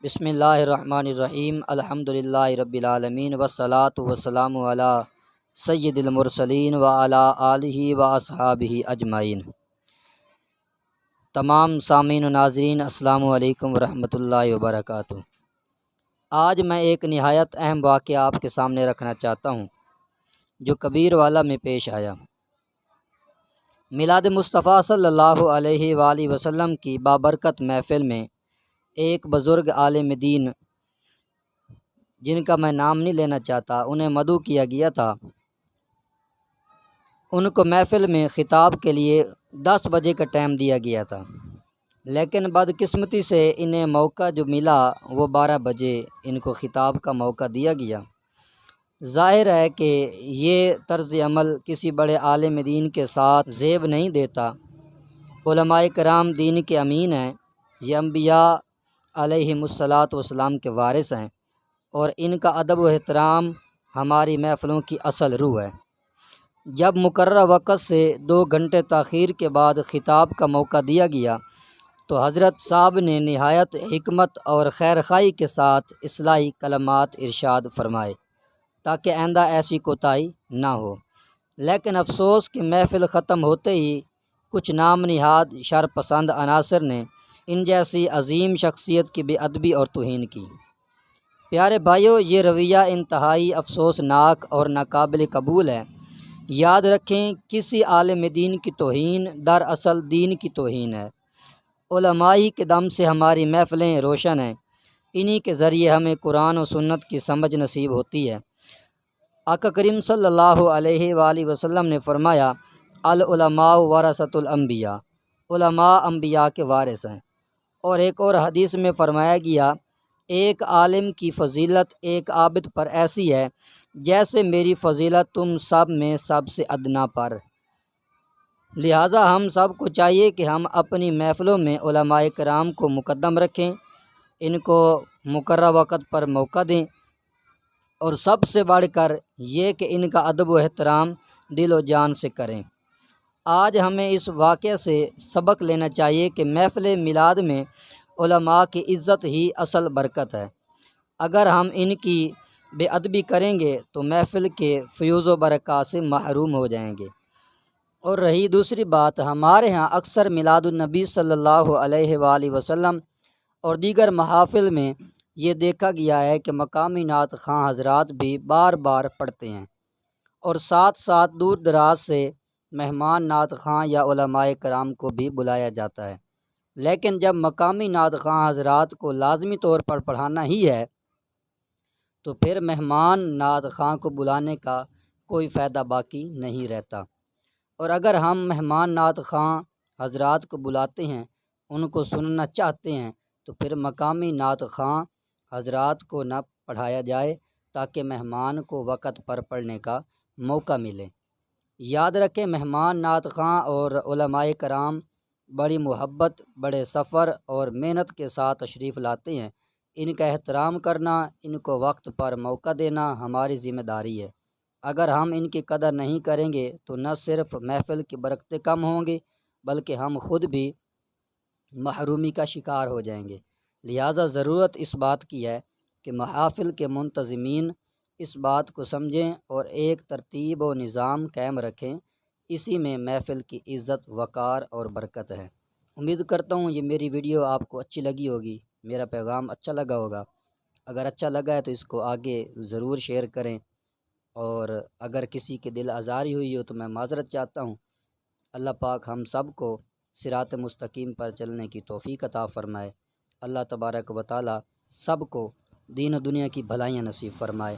بسم اللہ الرحمن الرحیم الحمدللہ رب العالمین والصلاة والسلام علی سید المرسلین وعلی آلہ واصحابہ اجمعین۔ تمام سامعین و ناظرین السلام علیکم ورحمۃ اللہ وبرکاتہ۔ آج میں ایک نہایت اہم واقعہ آپ کے سامنے رکھنا چاہتا ہوں جو کبیر والا میں پیش آیا۔ میلاد مصطفیٰ صلی اللہ علیہ وآلہ وسلم کی بابرکت محفل میں ایک بزرگ عالم دین جن کا میں نام نہیں لینا چاہتا انہیں مدعو کیا گیا تھا۔ ان کو محفل میں خطاب کے لیے 10 بجے کا ٹائم دیا گیا تھا، لیکن بدقسمتی سے انہیں موقع جو ملا وہ 12 بجے ان کو خطاب کا موقع دیا گیا۔ ظاہر ہے کہ یہ طرز عمل کسی بڑے عالم دین کے ساتھ زیب نہیں دیتا۔ علماء کرام دین کے امین ہیں، یہ انبیاء علیہم الصلاۃ والسلام کے وارث ہیں، اور ان کا ادب و احترام ہماری محفلوں کی اصل روح ہے۔ جب مقررہ وقت سے 2 گھنٹے تاخیر کے بعد خطاب کا موقع دیا گیا تو حضرت صاحب نے نہایت حکمت اور خیرخواہی کے ساتھ اصلاحی کلمات ارشاد فرمائے تاکہ آئندہ ایسی کوتاہی نہ ہو۔ لیکن افسوس کہ محفل ختم ہوتے ہی کچھ نام نہاد شرپسند عناصر نے ان جیسی عظیم شخصیت کی بے ادبی اور توہین کی۔ پیارے بھائیو، یہ رویہ انتہائی افسوسناک اور ناقابل قبول ہے۔ یاد رکھیں، کسی عالم دین کی توہین دراصل دین کی توہین ہے۔ علماء ہی کے دم سے ہماری محفلیں روشن ہیں، انہی کے ذریعے ہمیں قرآن و سنت کی سمجھ نصیب ہوتی ہے۔ آقا کریم صلی اللہ علیہ وآلہ وسلم نے فرمایا، العلماء ورثۃ الانبیاء، علماء انبیاء کے وارث ہیں۔ اور ایک اور حدیث میں فرمایا گیا، ایک عالم کی فضیلت ایک عابد پر ایسی ہے جیسے میری فضیلت تم سب میں سب سے ادنا پر۔ لہٰذا ہم سب کو چاہیے کہ ہم اپنی محفلوں میں علماء کرام کو مقدم رکھیں، ان کو مقررہ وقت پر موقع دیں، اور سب سے بڑھ کر یہ کہ ان کا ادب و احترام دل و جان سے کریں۔ آج ہمیں اس واقعے سے سبق لینا چاہیے کہ محفل میلاد میں علماء کی عزت ہی اصل برکت ہے۔ اگر ہم ان کی بے ادبی کریں گے تو محفل کے فیوز و برکات سے محروم ہو جائیں گے۔ اور رہی دوسری بات، ہمارے ہاں اکثر میلاد النبی صلی اللہ علیہ وآلہ وسلم اور دیگر محافل میں یہ دیکھا گیا ہے کہ مقامی نعت خواں حضرات بھی بار بار پڑھتے ہیں، اور ساتھ ساتھ دور دراز سے مہمان نعت خواں یا علماء کرام کو بھی بلایا جاتا ہے۔ لیکن جب مقامی نعت خواں حضرات کو لازمی طور پر پڑھانا ہی ہے تو پھر مہمان نعت خواں کو بلانے کا کوئی فائدہ باقی نہیں رہتا۔ اور اگر ہم مہمان نعت خواں حضرات کو بلاتے ہیں، ان کو سننا چاہتے ہیں، تو پھر مقامی نعت خواں حضرات کو نہ پڑھایا جائے تاکہ مہمان کو وقت پر پڑھنے کا موقع ملے۔ یاد رکھیں، مہمان نعت خواں اور علماء کرام بڑی محبت، بڑے سفر اور محنت کے ساتھ تشریف لاتے ہیں۔ ان کا احترام کرنا، ان کو وقت پر موقع دینا ہماری ذمہ داری ہے۔ اگر ہم ان کی قدر نہیں کریں گے تو نہ صرف محفل کی برکتیں کم ہوں گی بلکہ ہم خود بھی محرومی کا شکار ہو جائیں گے۔ لہٰذا ضرورت اس بات کی ہے کہ محافل کے منتظمین اس بات کو سمجھیں اور ایک ترتیب و نظام قائم رکھیں۔ اسی میں محفل کی عزت، وقار اور برکت ہے۔ امید کرتا ہوں یہ میری ویڈیو آپ کو اچھی لگی ہوگی، میرا پیغام اچھا لگا ہوگا۔ اگر اچھا لگا ہے تو اس کو آگے ضرور شیئر کریں، اور اگر کسی کے دل آزاری ہوئی ہو تو میں معذرت چاہتا ہوں۔ اللہ پاک ہم سب کو صراط مستقیم پر چلنے کی توفیق عطا فرمائے۔ اللہ تبارک و تعالی سب کو دین و دنیا کی بھلائیاں نصیب فرمائے۔